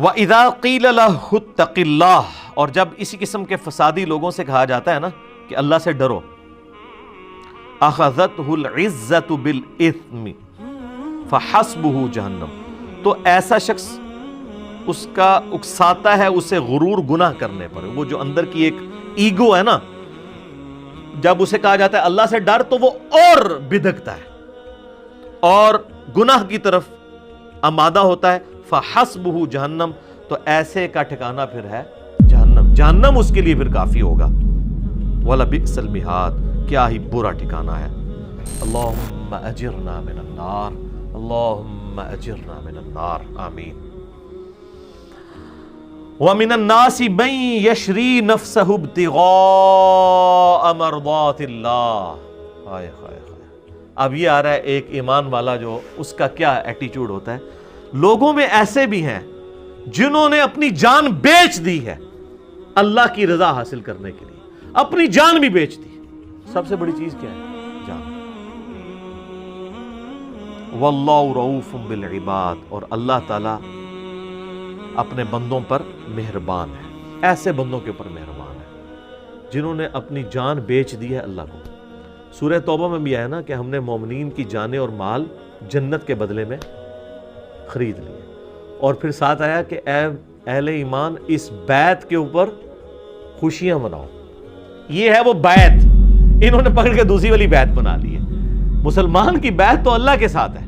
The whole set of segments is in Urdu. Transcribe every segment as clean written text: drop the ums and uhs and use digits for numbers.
وَإِذَا قِيلَ لَهُ اتَّقِ اللَّهَ، اور جب اسی قسم کے فسادی لوگوں سے کہا جاتا ہے نا کہ اللہ سے ڈرو، أَخَذَتْهُ الْعِزَّةُ بِالْإِثْمِ فَحَسْبُهُ جَهَنَّمُ، تو ایسا شخص اس کا اکساتا ہے اسے غرور گناہ کرنے پر، وہ جو اندر کی ایک ایگو ہے نا، جب اسے کہا جاتا ہے اللہ سے ڈر تو وہ اور بدکتا ہے اور گناہ کی طرف آمادہ ہوتا ہے۔ فَحَسْبُهُ جہنم، تو ایسے کا ٹھکانہ پھر ہے جہنم، جہنم اس کے لیے پھر کافی ہوگا۔ وَلَبِئْسَ الْمِہَادُ، کیا ہی برا ٹھکانہ ہے۔ اللہم اجرنا من النار، اللہم اجرنا من النار، آمین۔ وَمِنَ النَّاسِ مَن يَشْرِي نَفْسَهُ ابْتِغَاءَ مَرْضَاتِ اللَّهِ، ہائے ہائے ہائے۔ اب یہ آ رہا ہے ایک ایمان والا جو اس کا کیا ایٹیچیوڈ ہوتا ہے۔ لوگوں میں ایسے بھی ہیں جنہوں نے اپنی جان بیچ دی ہے اللہ کی رضا حاصل کرنے کے لیے، اپنی جان بھی بیچ دی۔ سب سے بڑی چیز کیا ہے؟ جان۔ واللہ رؤوف بالعباد، اور اللہ تعالی اپنے بندوں پر مہربان ہے، ایسے بندوں کے اوپر مہربان ہے جنہوں نے اپنی جان بیچ دی ہے اللہ کو۔ سورہ توبہ میں بھی آیا نا کہ ہم نے مومنین کی جانیں اور مال جنت کے بدلے میں خرید لیے، اور پھر ساتھ آیا کہ اے اہل ایمان اس بیعت کے اوپر خوشیاں مناؤ۔ یہ ہے وہ بیعت، انہوں نے پکڑ کے دوسری والی بیعت بنا لی ہے۔ مسلمان کی بیعت تو اللہ کے ساتھ ہے،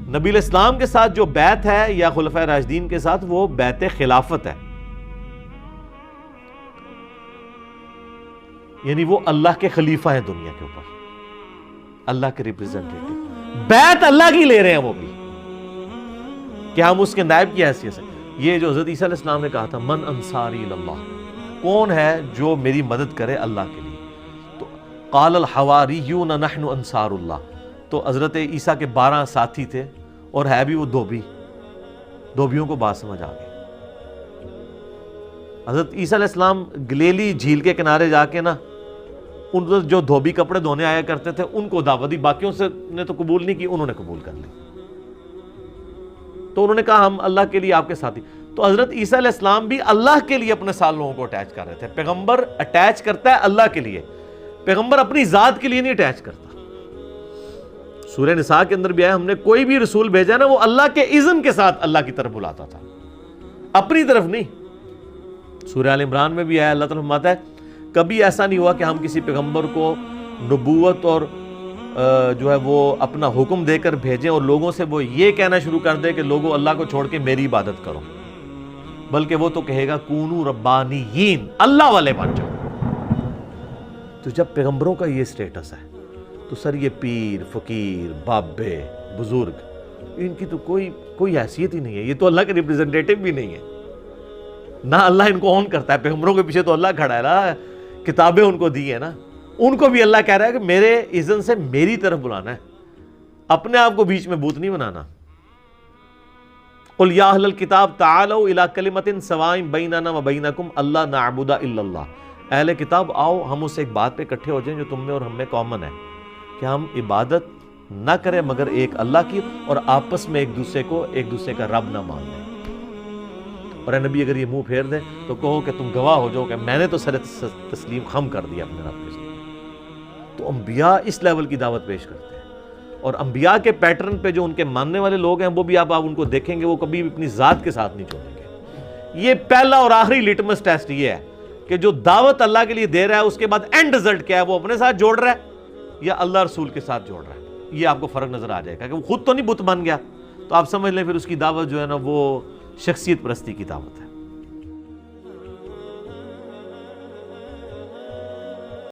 نبی علیہ السلام کے ساتھ جو بیعت ہے یا خلفائے راشدین کے ساتھ وہ بیعت خلافت ہے، یعنی وہ اللہ کے خلیفہ ہیں دنیا کے اوپر، اللہ کے ریپرزنٹیٹو۔ بیعت اللہ کی لے رہے ہیں وہ بھی کہ ہم اس کے نائب کی حیثیت سے۔ یہ جو حضرت عیسیٰ علیہ السلام نے کہا تھا من انصاری اللہ، کون ہے جو میری مدد کرے اللہ کے لیے، تو قال الحواریون نحن انصار اللہ، تو حضرت عیسیٰ کے 12 ساتھی تھے اور ہے بھی وہ دھوبیوں کو بات سمجھ آ گئی۔ حضرت عیسیٰ علیہ السلام گلیلی جھیل کے کنارے جا کے نا ان جو دھوبی کپڑے دھونے آیا کرتے تھے ان کو دعوت دی، باقیوں سے نے تو قبول نہیں کی، انہوں نے قبول کر لی، تو انہوں نے کہا ہم اللہ کے لیے آپ کے ساتھی۔ تو حضرت عیسیٰ علیہ السلام بھی اللہ کے لیے اپنے ساتھ لوگوں کو اٹیچ کر رہے تھے۔ پیغمبر اٹیچ کرتا ہے اللہ کے لیے، پیغمبر اپنی ذات کے لیے نہیں اٹیچ کرتا۔ سورہ نساء کے اندر بھی آیا ہم نے کوئی بھی رسول بھیجا نا وہ اللہ کے اذن کے ساتھ اللہ کی طرف بلاتا تھا، اپنی طرف نہیں۔ سورہ آل عمران میں بھی آیا اللہ تعالیٰ فرماتا ہے کبھی ایسا نہیں ہوا کہ ہم کسی پیغمبر کو نبوت اور جو ہے وہ اپنا حکم دے کر بھیجیں اور لوگوں سے وہ یہ کہنا شروع کر دے کہ لوگوں اللہ کو چھوڑ کے میری عبادت کرو، بلکہ وہ تو کہے گا کونو ربانیین، اللہ والے بن جاؤ۔ تو جب پیغمبروں کا یہ سٹیٹس ہے تو سر یہ پیر فقیر بابے بزرگ ان کی تو کوئی حیثیت ہی نہیں ہے، یہ تو اللہ کے ریپرزنٹیٹو بھی نہیں ہے، نہ اللہ ان کو اون کرتا ہے۔ پیغمبروں کے پیچھے تو اللہ کھڑا ہے نا، کتابیں ان کو دی ہے نا، ان کو بھی اللہ کہہ رہا ہے کہ میرے اذن سے میری طرف بلانا ہے، اپنے آپ کو بیچ میں بوت نہیں بنانا۔ قل یا اہل الکتاب تعالوا الی کلمۃ سواء بیننا وبینکم اللہ نعبد الا اللہ، اہل کتاب آؤ ہم اس ایک بات پہ اکٹھے ہو جائیں جو تم میں اور ہم میں کامن ہے، کہ ہم عبادت نہ کریں مگر ایک اللہ کی، اور آپس میں ایک دوسرے کا رب نہ مان لیں۔ اور اے نبی اگر یہ منہ پھیر دیں تو کہو کہ تم گواہ ہو جاؤ کہ میں نے تو سر تسلیم خم کر دیا اپنے رب کے ساتھ۔ تو انبیاء اس لیول کی دعوت پیش کرتے ہیں، اور انبیاء کے پیٹرن پہ جو ان کے ماننے والے لوگ ہیں وہ بھی آپ ان کو دیکھیں گے وہ کبھی بھی اپنی ذات کے ساتھ نہیں چھوڑیں گے۔ یہ پہلا اور آخری لٹمس ٹیسٹ یہ ہے کہ جو دعوت اللہ کے لیے دے رہا ہے اس کے بعد اینڈ رزلٹ کیا ہے، وہ اپنے ساتھ جوڑ رہا ہے یا اللہ رسول کے ساتھ جوڑ رہا ہے۔ یہ آپ کو فرق نظر آ جائے گا کہ وہ خود تو نہیں بت بن گیا، تو آپ سمجھ لیں پھر اس کی دعوت جو ہے نا وہ شخصیت پرستی کی دعوت ہے۔